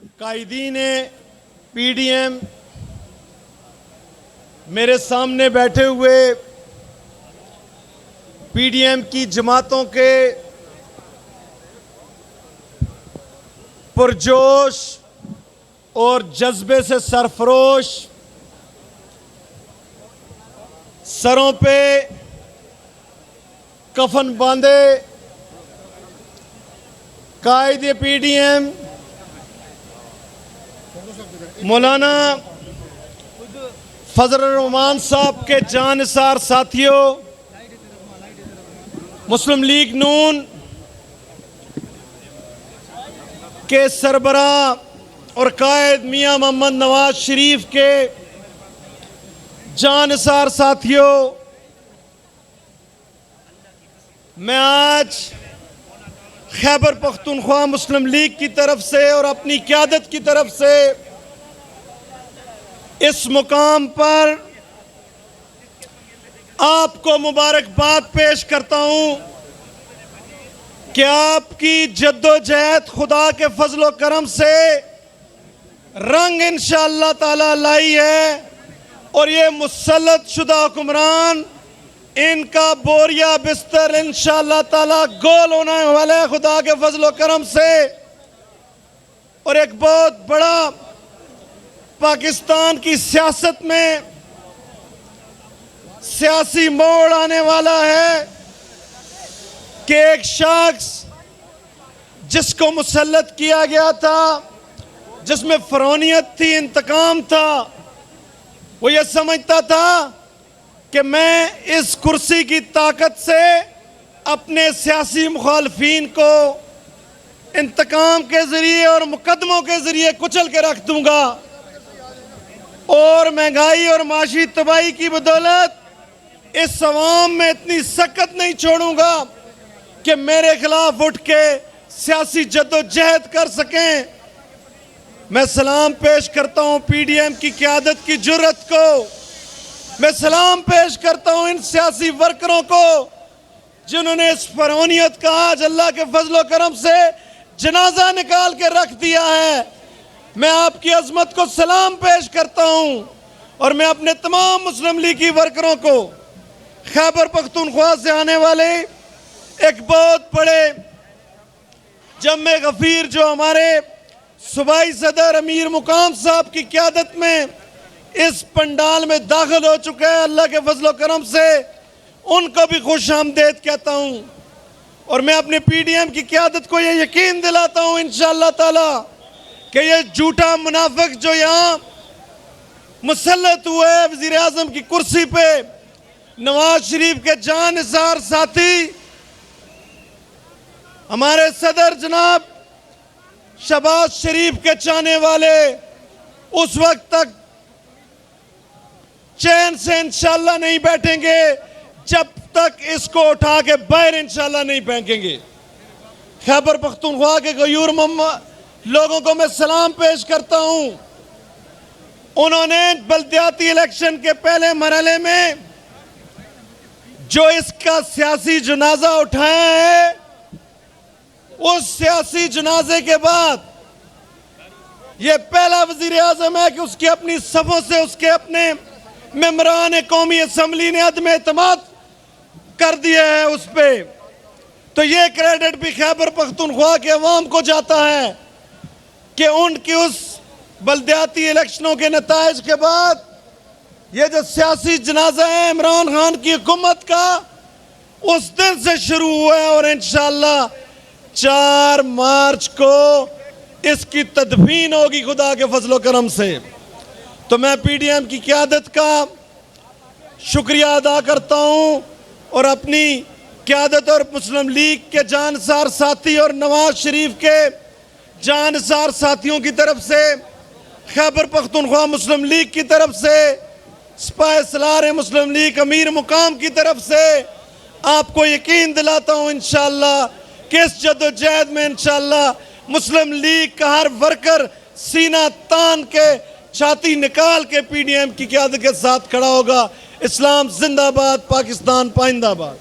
कायदीन PDM, मेरे सामने बैठे हुए पीडीएम की जमातों के पुरजोश और जज्बे से सरफरोश, सरों पे कफन बांधे कायदे पीडीएम मौलाना फजल रहमान साहब के जानिसार साथियों, मुस्लिम लीग नून के सरबराह और कायद मियां मोहम्मद नवाज शरीफ के जानिसार साथियों, मैं आज खैबर पख्तूनख्वा मुस्लिम लीग की तरफ से और अपनी क़यादत की तरफ से इस मुकाम पर आपको मुबारकबाद पेश करता हूं कि आपकी जद्दोजहद खुदा के फजलो करम से रंग इंशाअल्लाह ताला लाई है और ये मुसल्लत शुदा हुक्मरान, इनका बोरिया बिस्तर इंशाअल्लाह ताला गोल होने वाला है खुदा के फजलो करम से। और एक बहुत बड़ा पाकिस्तान की सियासत में सियासी मोड़ आने वाला है कि एक शख्स जिसको मुसल्लत किया गया था, जिसमें फरौनियत थी, इंतकाम था, वो ये समझता था कि मैं इस कुर्सी की ताकत से अपने सियासी मुखालफीन को इंतकाम के जरिए और मुकदमों के जरिए कुचल के रख दूंगा और महंगाई और माशी तबाही की बदौलत इस अवाम में इतनी सख्त नहीं छोड़ूंगा कि मेरे खिलाफ उठ के सियासी जद्दोजहद कर सकें। मैं सलाम पेश करता हूं पीडीएम की क़यादत की जुर्रत को, मैं सलाम पेश करता हूं इन सियासी वर्करों को जिन्होंने इस फरौनियत का आज अल्लाह के फजलो करम से जनाजा निकाल के रख दिया है। मैं आपकी अजमत को सलाम पेश करता हूं और मैं अपने तमाम मुस्लिम लीगी वर्करों को खैबर पख्तूनख्वा से आने वाले एक बहुत बड़े जम्मे गफीर जो हमारे सूबाई सदर अमीर मुकाम साहब की क़यादत में इस पंडाल में दाखिल हो चुके हैं, अल्लाह के फजलो करम से उनको भी खुश आमदेद कहता हूं। और मैं अपने पीडीएम की क़यादत को ये यकीन दिलाता हूं इंशाअल्लाह ताला कि ये झूठा मुनाफिक जो यहाँ मुसल्लत हुए है वज़ीर आज़म की कुर्सी पे, नवाज शरीफ के जानिसार साथी हमारे सदर जनाब शहबाज शरीफ के चाहने वाले, उस वक्त तक चैन से इंशाअल्लाह नहीं बैठेंगे जब तक इसको उठा के बाहर इंशाअल्लाह नहीं फेंकेंगे। खैबर पख्तूनख्वा के गयूर लोगों को मैं सलाम पेश करता हूं। उन्होंने बल्दियाती इलेक्शन के पहले मरहले में जो इसका सियासी जनाजा उठाया है, उस सियासी जनाजे के बाद यह पहला वजीर आजम है कि उसकी अपनी सफों से उसके अपने मेंबरान कौमी असम्बली ने अदम एतमाद कर दिया है उस पे। तो ये क्रेडिट भी खैबर पख्तूनख्वा के अवाम को जाता है कि उनकी उस बल्दियाती इलेक्शनों के नताइज के बाद ये जो सियासी जनाजा है इमरान खान की हुकूमत का, उस दिन से शुरू हुआ है और इंशाअल्लाह 4 मार्च को इसकी तदफीन होगी खुदा के फजलो करम से। तो मैं पीडीएम की क़यादत का शुक्रिया अदा करता हूं और अपनी क़यादत और मुस्लिम लीग के जानिसार साथी और नवाज शरीफ के जानिसार साथियों की तरफ से, खैबर पख्तूनख्वा मुस्लिम लीग की तरफ से, सिपाही सलार मुस्लिम लीग अमीर मुकाम की तरफ से आपको यकीन दिलाता हूं इंशाअल्लाह कि इस जद्दोजहद में इंशाअल्लाह मुस्लिम लीग का हर वर्कर सीना तान के छाती निकाल के पीडीएम की क़यादत के साथ खड़ा होगा। इस्लाम जिंदाबाद, पाकिस्तान पाइंदाबाद।